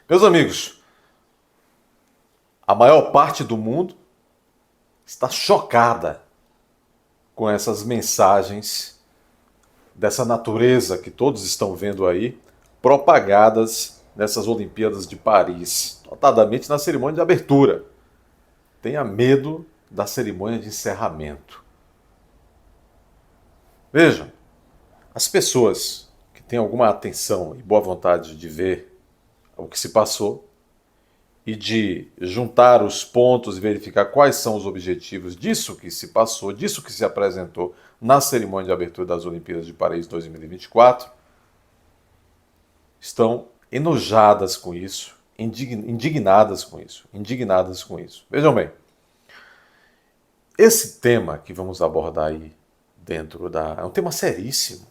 Meus amigos, a maior parte do mundo está chocada com essas mensagens dessa natureza que todos estão vendo aí, propagadas nessas Olimpíadas de Paris, notadamente na cerimônia de abertura. Tenha medo da cerimônia de encerramento. Vejam, as pessoas que têm alguma atenção e boa vontade de ver o que se passou e de juntar os pontos e verificar quais são os objetivos disso que se passou, disso que se apresentou na cerimônia de abertura das Olimpíadas de Paris 2024, estão enojadas com isso, indignadas com isso. Vejam bem, esse tema que vamos abordar aí é um tema seríssimo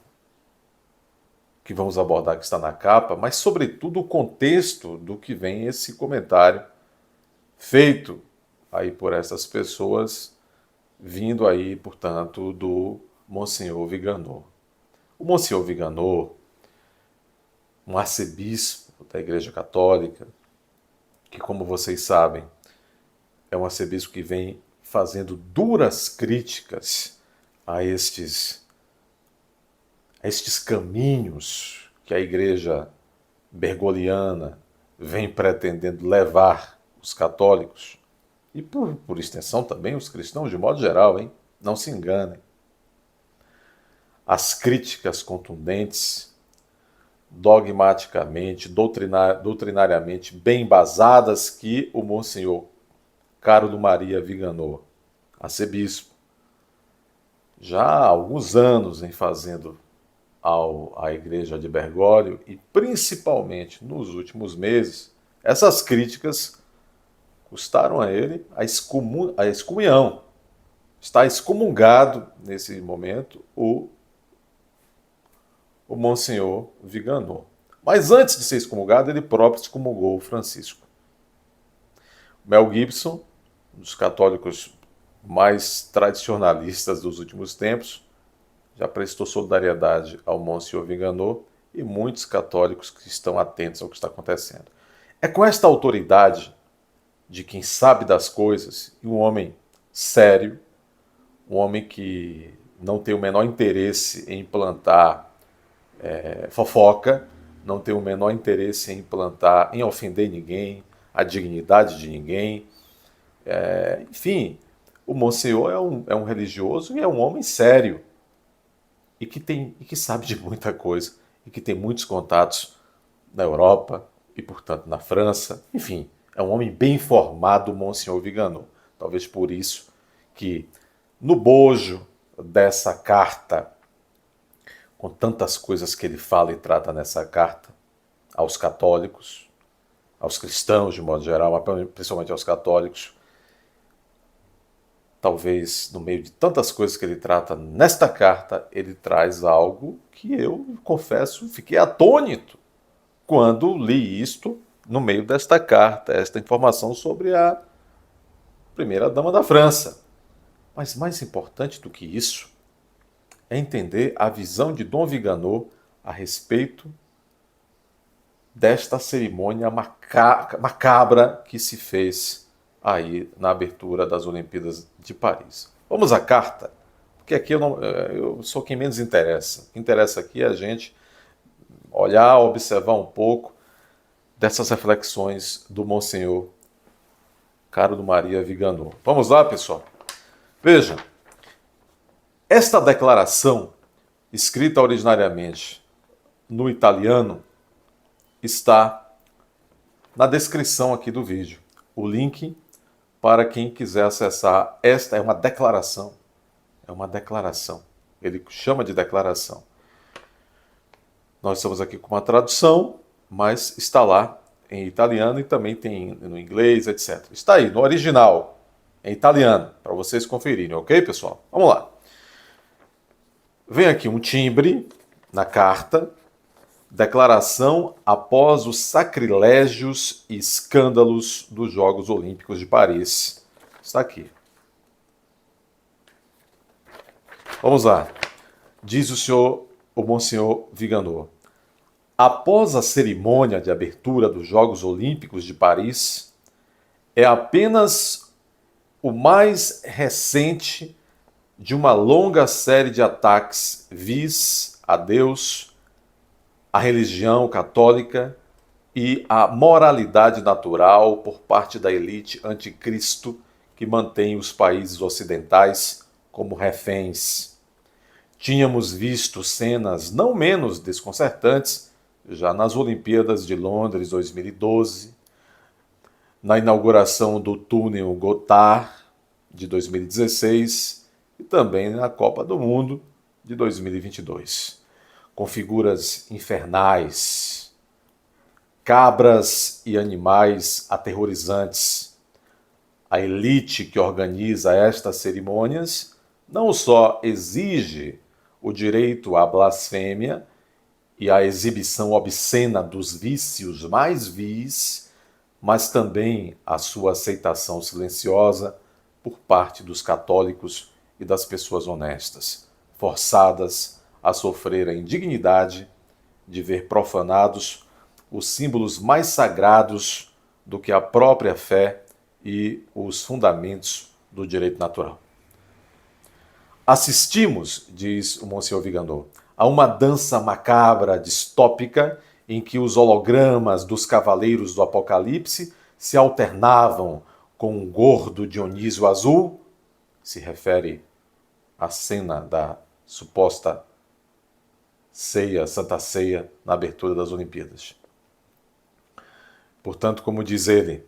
que vamos abordar, que está na capa, mas sobretudo o contexto do que vem esse comentário feito aí por essas pessoas, vindo aí, portanto, do Monsenhor Viganò. O Monsenhor Viganò, um arcebispo da Igreja Católica, que, como vocês sabem, é um arcebispo que vem fazendo duras críticas a estes caminhos que a Igreja bergoliana vem pretendendo levar os católicos, e por extensão também os cristãos de modo geral, hein? Não se enganem. As críticas contundentes, dogmaticamente, doutrinariamente bem embasadas que o Monsenhor Carlo Maria Viganò, arcebispo, já há alguns anos vem fazendo à Igreja de Bergoglio, e principalmente nos últimos meses, essas críticas custaram a ele a excomunhão. Está excomungado nesse momento o Monsenhor Viganò. Mas antes de ser excomungado, ele próprio excomungou o Francisco. Mel Gibson, um dos católicos mais tradicionalistas dos últimos tempos, já prestou solidariedade ao Monsenhor Viganò, e muitos católicos que estão atentos ao que está acontecendo. É com esta autoridade de quem sabe das coisas, e um homem sério, um homem que não tem o menor interesse em implantar fofoca, não tem o menor interesse em implantar, em ofender ninguém, a dignidade de ninguém. Enfim, o Monsenhor é um religioso e é um homem sério, e que sabe de muita coisa, e que tem muitos contatos na Europa e, portanto, na França. Enfim, é um homem bem informado, o Monsenhor Viganò. Talvez por isso que, no bojo dessa carta, com tantas coisas que ele fala e trata nessa carta, aos católicos, aos cristãos de modo geral, mas principalmente aos católicos, talvez no meio de tantas coisas que ele trata nesta carta, ele traz algo que eu, confesso, fiquei atônito quando li isto no meio desta carta, esta informação sobre a primeira-dama da França. Mas mais importante do que isso é entender a visão de Dom Viganò a respeito desta cerimônia macabra que se fez aí na abertura das Olimpíadas de Paris. Vamos à carta, porque aqui eu sou quem menos interessa. O que interessa aqui é a gente olhar, observar um pouco dessas reflexões do Monsenhor Carlo Maria Viganò. Vamos lá, pessoal? Veja, esta declaração, escrita originariamente no italiano, está na descrição aqui do vídeo. O link para quem quiser acessar. Esta é uma declaração. É uma declaração. Ele chama de declaração. Nós estamos aqui com uma tradução, mas está lá em italiano e também tem no inglês, etc. Está aí, no original, em italiano, para vocês conferirem, ok, pessoal? Vamos lá. Vem aqui um timbre na carta. Declaração após os sacrilégios e escândalos dos Jogos Olímpicos de Paris. Está aqui. Vamos lá. Diz o Monsenhor Viganò. após a cerimônia de abertura dos Jogos Olímpicos de Paris, é apenas o mais recente de uma longa série de ataques vis a Deus, a religião católica e a moralidade natural por parte da elite anticristo que mantém os países ocidentais como reféns. Tínhamos visto cenas não menos desconcertantes já nas Olimpíadas de Londres 2012, na inauguração do túnel Gotthard de 2016 e também na Copa do Mundo de 2022, com figuras infernais, cabras e animais aterrorizantes. A elite que organiza estas cerimônias não só exige o direito à blasfêmia e à exibição obscena dos vícios mais vis, mas também a sua aceitação silenciosa por parte dos católicos e das pessoas honestas, forçadas a sofrer a indignidade de ver profanados os símbolos mais sagrados do que a própria fé e os fundamentos do direito natural. Assistimos, diz o Monsenhor Viganò, a uma dança macabra, distópica, em que os hologramas dos cavaleiros do Apocalipse se alternavam com um gordo Dionísio azul, se refere à cena da suposta ceia, Santa Ceia, na abertura das Olimpíadas. Portanto, como diz ele,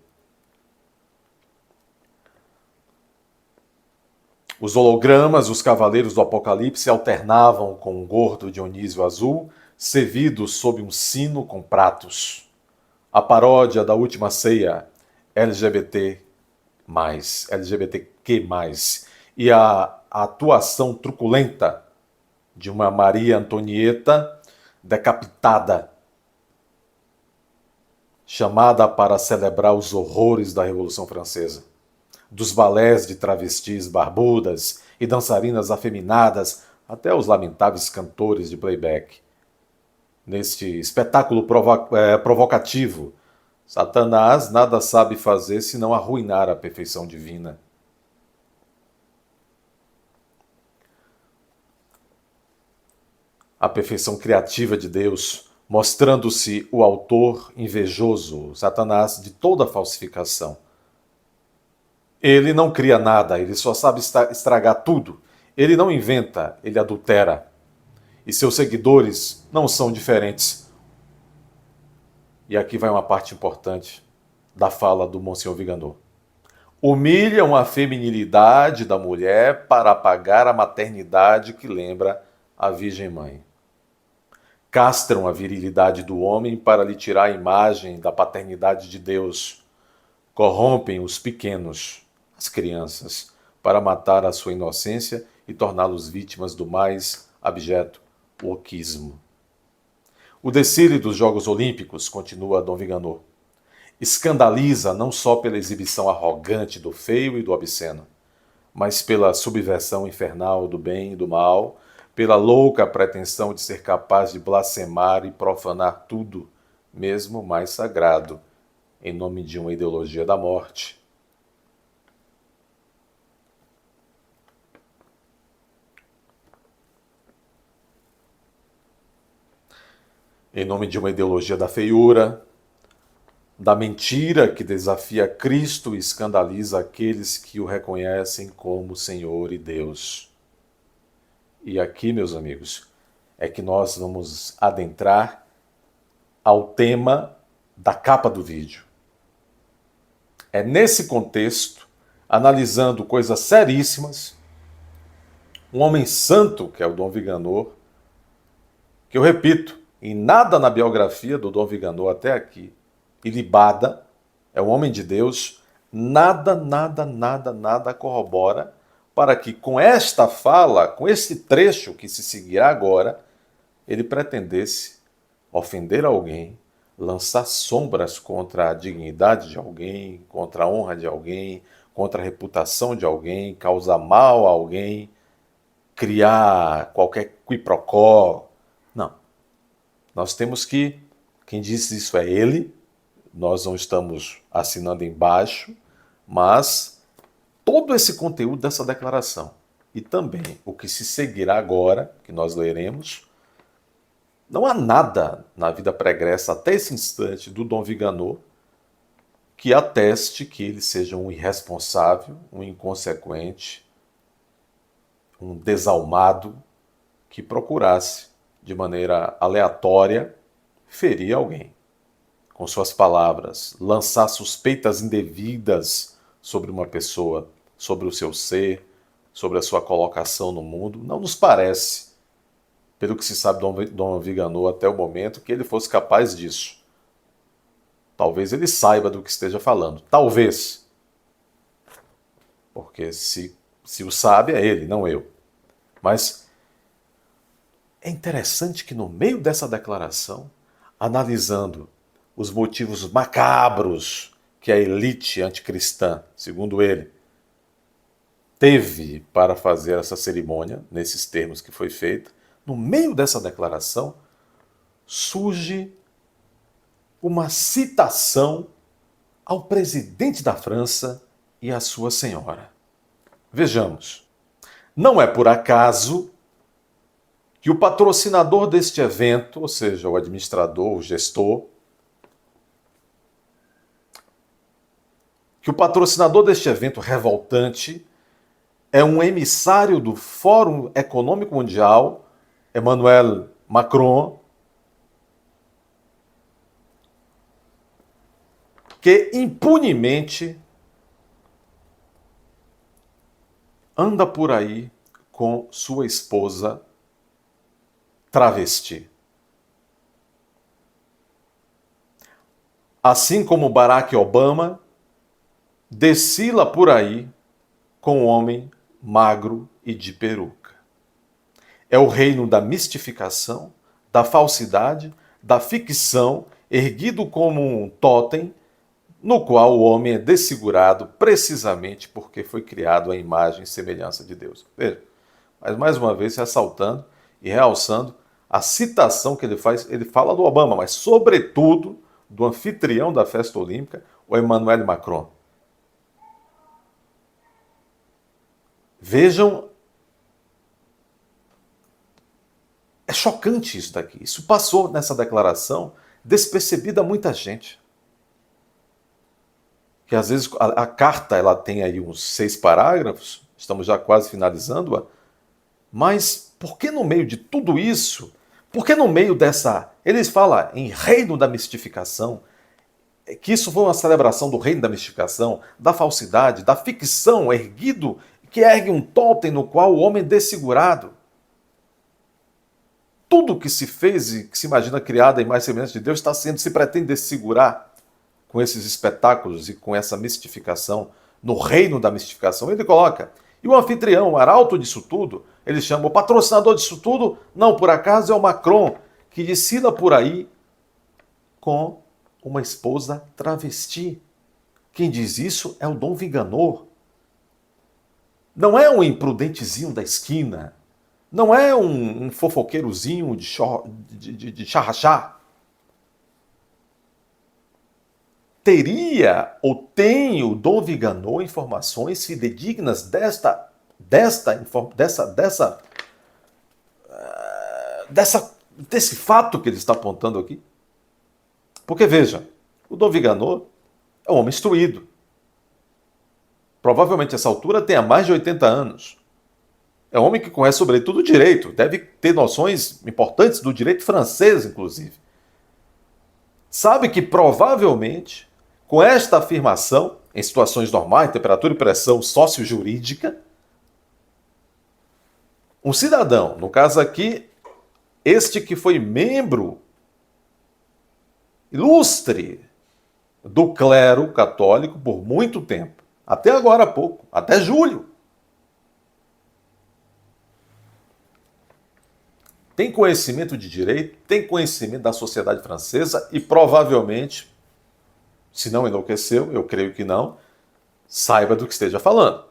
os hologramas, os cavaleiros do Apocalipse alternavam com um gordo Dionísio azul, servido sob um sino com pratos. A paródia da última ceia LGBT+, LGBTQ+, e a atuação truculenta de uma Maria Antonieta decapitada, chamada para celebrar os horrores da Revolução Francesa, dos balés de travestis barbudas e dançarinas afeminadas, até os lamentáveis cantores de playback. Neste espetáculo provocativo, Satanás nada sabe fazer senão arruinar a perfeição divina. A perfeição criativa de Deus, mostrando-se o autor invejoso, Satanás, de toda falsificação. Ele não cria nada, ele só sabe estragar tudo. Ele não inventa, ele adultera. E seus seguidores não são diferentes. E aqui vai uma parte importante da fala do Monsenhor Viganò. Humilham a feminilidade da mulher para apagar a maternidade que lembra a Virgem Mãe. Castram a virilidade do homem para lhe tirar a imagem da paternidade de Deus. Corrompem os pequenos, as crianças, para matar a sua inocência e torná-los vítimas do mais abjeto wokeismo. O desfile dos Jogos Olímpicos, continua Dom Viganò, escandaliza não só pela exibição arrogante do feio e do obsceno, mas pela subversão infernal do bem e do mal, pela louca pretensão de ser capaz de blasfemar e profanar tudo, mesmo o mais sagrado, em nome de uma ideologia da morte. Em nome de uma ideologia da feiura, da mentira que desafia Cristo e escandaliza aqueles que o reconhecem como Senhor e Deus. E aqui, meus amigos, é que nós vamos adentrar ao tema da capa do vídeo. É nesse contexto, analisando coisas seríssimas, um homem santo, que é o Dom Viganò, que eu repito, em nada na biografia do Dom Viganò até aqui, ilibada, é um homem de Deus, nada corrobora para que com esta fala, com esse trecho que se seguirá agora, ele pretendesse ofender alguém, lançar sombras contra a dignidade de alguém, contra a honra de alguém, contra a reputação de alguém, causar mal a alguém, criar qualquer quiprocó. Não. Nós temos que, quem disse isso é ele, nós não estamos assinando embaixo, mas todo esse conteúdo dessa declaração e também o que se seguirá agora, que nós leremos, não há nada na vida pregressa até esse instante do Dom Viganò que ateste que ele seja um irresponsável, um inconsequente, um desalmado que procurasse, de maneira aleatória, ferir alguém. Com suas palavras, lançar suspeitas indevidas sobre uma pessoa, sobre o seu ser, sobre a sua colocação no mundo. Não nos parece, pelo que se sabe de Dom Viganò até o momento, que ele fosse capaz disso. Talvez ele saiba do que esteja falando. Talvez. Porque se o sabe é ele, não eu. Mas é interessante que no meio dessa declaração, analisando os motivos macabros que a elite anticristã, segundo ele, teve para fazer essa cerimônia, nesses termos que foi feita, no meio dessa declaração, surge uma citação ao presidente da França e à sua senhora. Vejamos. Não é por acaso que o patrocinador deste evento, ou seja, o administrador, o gestor, que o patrocinador deste evento revoltante é um emissário do Fórum Econômico Mundial, Emmanuel Macron, que impunemente anda por aí com sua esposa travesti. Assim como Barack Obama desfila por aí com um homem magro e de peruca. É o reino da mistificação, da falsidade, da ficção, erguido como um totem, no qual o homem é desfigurado precisamente porque foi criado à imagem e semelhança de Deus. Veja, mas mais uma vez ressaltando e realçando a citação que ele faz, ele fala do Obama, mas sobretudo do anfitrião da festa olímpica, o Emmanuel Macron. Vejam, é chocante isso daqui. Isso passou nessa declaração despercebida a muita gente. Que às vezes a carta ela tem aí uns 6 parágrafos, estamos já quase finalizando-a, mas por que no meio de tudo isso, por que no meio dessa... Eles falam em reino da mistificação, que isso foi uma celebração do reino da mistificação, da falsidade, da ficção erguido, que ergue um totem no qual o homem é desfigurado. Tudo que se fez e que se imagina criado em mais semelhança de Deus se pretende desfigurar com esses espetáculos e com essa mistificação, no reino da mistificação. Ele coloca, e o anfitrião, o arauto disso tudo, ele chama o patrocinador disso tudo, não por acaso é o Macron, que desfila por aí com uma esposa travesti. Quem diz isso é o Dom Viganò. Não é um imprudentezinho da esquina, não é um fofoqueirozinho de charrachá. Teria ou tem o Dom Viganò informações fidedignas desse fato que ele está apontando aqui? Porque veja, o Dom Viganò é um homem instruído. Provavelmente a essa altura tenha mais de 80 anos. É um homem que conhece sobretudo o direito, deve ter noções importantes do direito francês, inclusive. Sabe que provavelmente, com esta afirmação, em situações normais, temperatura e pressão sócio-jurídica, um cidadão, no caso aqui, este que foi membro ilustre do clero católico por muito tempo, até agora há pouco, até julho, tem conhecimento de direito, tem conhecimento da sociedade francesa e provavelmente, se não enlouqueceu, eu creio que não, saiba do que esteja falando.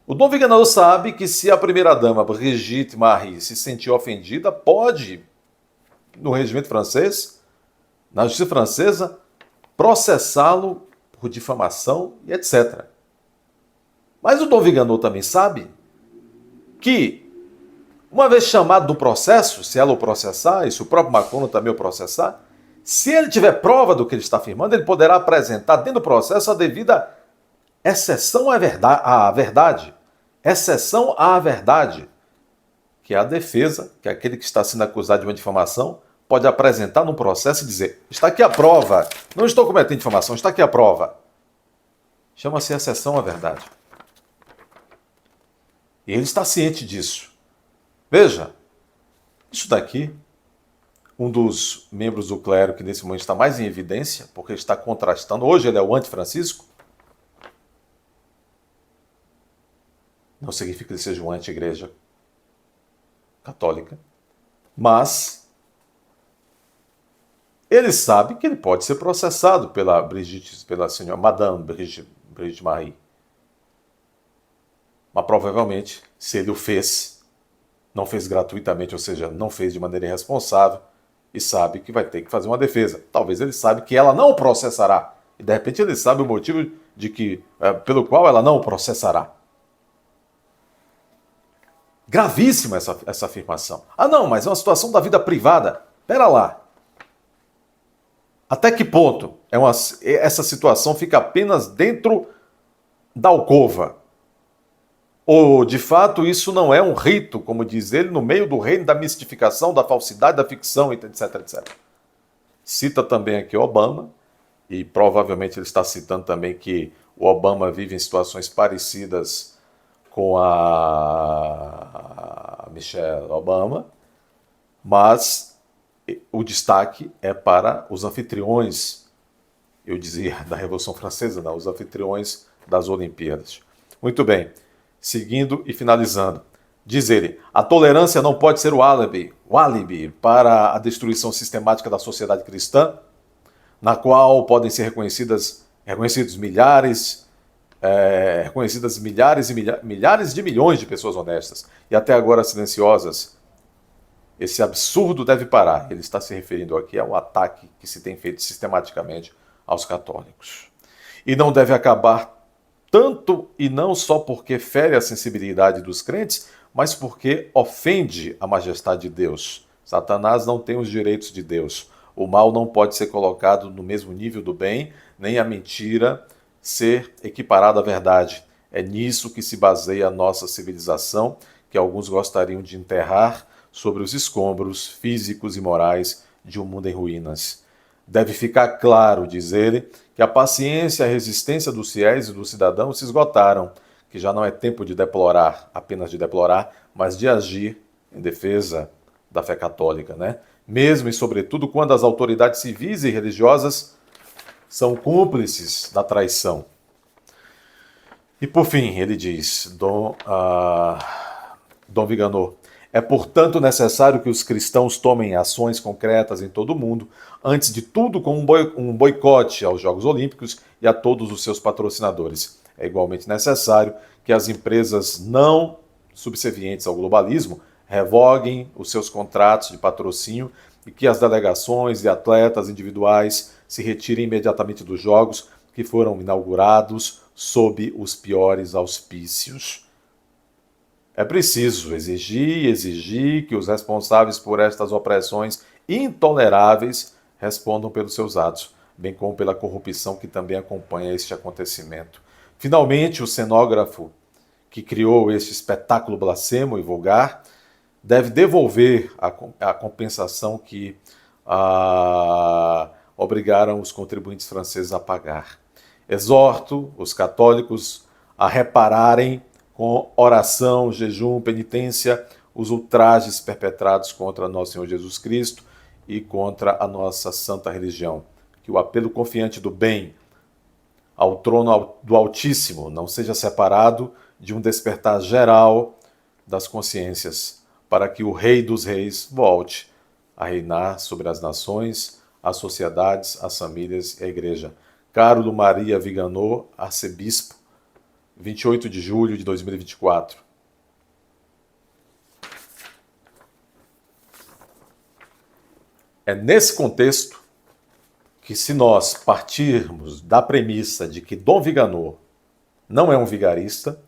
O Dom Viganò sabe que se a primeira-dama, Brigitte Marie, se sentir ofendida, pode no regimento francês, na justiça francesa, processá-lo por difamação e etc. Mas o Dom Viganò também sabe que, uma vez chamado do processo, se ela o processar, e se o próprio Macron também o processar, se ele tiver prova do que ele está afirmando, ele poderá apresentar dentro do processo a devida exceção à verdade. Exceção à verdade. Que é a defesa, que é aquele que está sendo acusado de uma difamação, pode apresentar num processo e dizer: está aqui a prova, não estou cometendo difamação, está aqui a prova. Chama-se exceção à verdade. E ele está ciente disso. Veja, isso daqui, um dos membros do clero que nesse momento está mais em evidência, porque ele está contrastando, hoje ele é o anti-Francisco, não significa que ele seja um anti-igreja católica, mas ele sabe que ele pode ser processado pela senhora Madame Brigitte Marie. Mas provavelmente, se ele o fez, não fez gratuitamente, ou seja, não fez de maneira irresponsável, e sabe que vai ter que fazer uma defesa. Talvez ele saiba que ela não o processará. E de repente ele sabe o motivo pelo qual ela não o processará. Gravíssima essa afirmação. Ah, não, mas é uma situação da vida privada. Pera lá. Até que ponto essa situação fica apenas dentro da alcova? Ou, de fato, isso não é um rito, como diz ele, no meio do reino da mistificação, da falsidade, da ficção, etc, etc. Cita também aqui Obama, e provavelmente ele está citando também que o Obama vive em situações parecidas com a Michelle Obama, mas o destaque é para os anfitriões, eu dizia, da Revolução Francesa, não, os anfitriões das Olimpíadas. Muito bem, seguindo e finalizando. Diz ele, a tolerância não pode ser o álibi para a destruição sistemática da sociedade cristã, na qual podem ser reconhecidas milhares e milhares de milhões de pessoas honestas e até agora silenciosas. Esse absurdo deve parar. Ele está se referindo aqui ao ataque que se tem feito sistematicamente aos católicos. E não deve acabar tanto e não só porque fere a sensibilidade dos crentes, mas porque ofende a majestade de Deus. Satanás não tem os direitos de Deus. O mal não pode ser colocado no mesmo nível do bem, nem a mentira ser equiparada à verdade. É nisso que se baseia a nossa civilização, que alguns gostariam de enterrar sobre os escombros físicos e morais de um mundo em ruínas. Deve ficar claro, diz ele, que a paciência e a resistência dos fiéis e dos cidadãos se esgotaram, que já não é tempo de deplorar, apenas de deplorar, mas de agir em defesa da fé católica, né? Mesmo e sobretudo quando as autoridades civis e religiosas são cúmplices da traição. E por fim, ele diz, Dom Viganò, é portanto necessário que os cristãos tomem ações concretas em todo o mundo, antes de tudo com um boicote aos Jogos Olímpicos e a todos os seus patrocinadores. É igualmente necessário que as empresas não subservientes ao globalismo revoguem os seus contratos de patrocínio e que as delegações e atletas individuais se retirem imediatamente dos Jogos que foram inaugurados sob os piores auspícios. É preciso exigir que os responsáveis por estas opressões intoleráveis respondam pelos seus atos, bem como pela corrupção que também acompanha este acontecimento. Finalmente, o cenógrafo que criou este espetáculo blasfemo e vulgar deve devolver a compensação que obrigaram os contribuintes franceses a pagar. Exorto os católicos a repararem com oração, jejum, penitência, os ultrajes perpetrados contra nosso Senhor Jesus Cristo e contra a nossa santa religião. Que o apelo confiante do bem ao trono do Altíssimo não seja separado de um despertar geral das consciências, para que o Rei dos Reis volte a reinar sobre as nações, as sociedades, as famílias e a Igreja. Carlo Maria Viganò, arcebispo, 28 de julho de 2024. É nesse contexto que, se nós partirmos da premissa de que Dom Viganor não é um vigarista,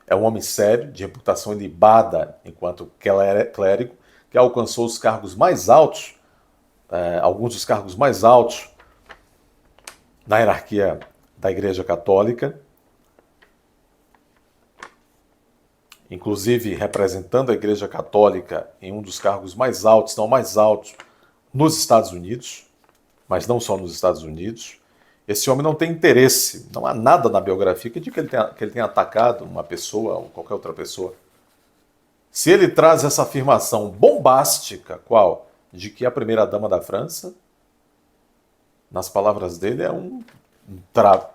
é um homem sério, de reputação ilibada enquanto clérigo, que alcançou os cargos mais altos, alguns dos cargos mais altos na hierarquia da Igreja Católica, inclusive representando a Igreja Católica em um dos cargos mais altos, não mais altos, nos Estados Unidos, mas não só nos Estados Unidos. Esse homem não tem interesse, não há nada na biografia que diga que ele tenha atacado uma pessoa ou qualquer outra pessoa. Se ele traz essa afirmação bombástica, qual? De que a primeira-dama da França, nas palavras dele, é um trapo.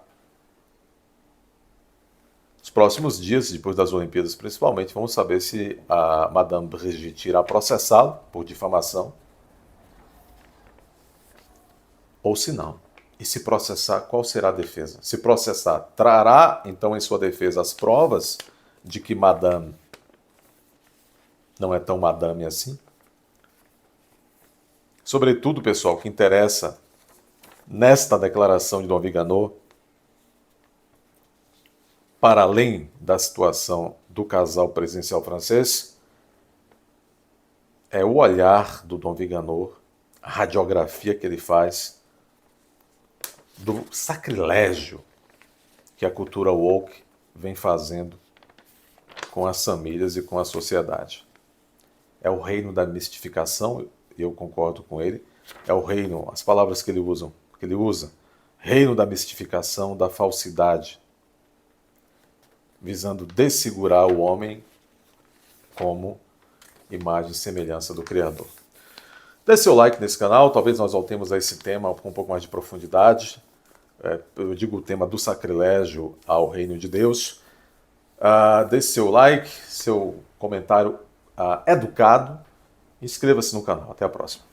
Nos próximos dias, depois das Olimpíadas principalmente, vamos saber se a Madame Brigitte irá processá-lo por difamação ou se não. E se processar, qual será a defesa? Se processar, trará então em sua defesa as provas de que Madame não é tão madame assim? Sobretudo, pessoal, o que interessa nesta declaração de Dom Viganor, para além da situação do casal presidencial francês, é o olhar do Dom Viganor, a radiografia que ele faz do sacrilégio que a cultura woke vem fazendo com as famílias e com a sociedade. É o reino da mistificação, eu concordo com ele, é o reino, as palavras que ele usa, reino da mistificação, da falsidade, visando dessegurar o homem como imagem e semelhança do Criador. Dê seu like nesse canal, talvez nós voltemos a esse tema com um pouco mais de profundidade. Eu digo o tema do sacrilégio ao reino de Deus. Dê seu like, seu comentário educado. Inscreva-se no canal. Até a próxima.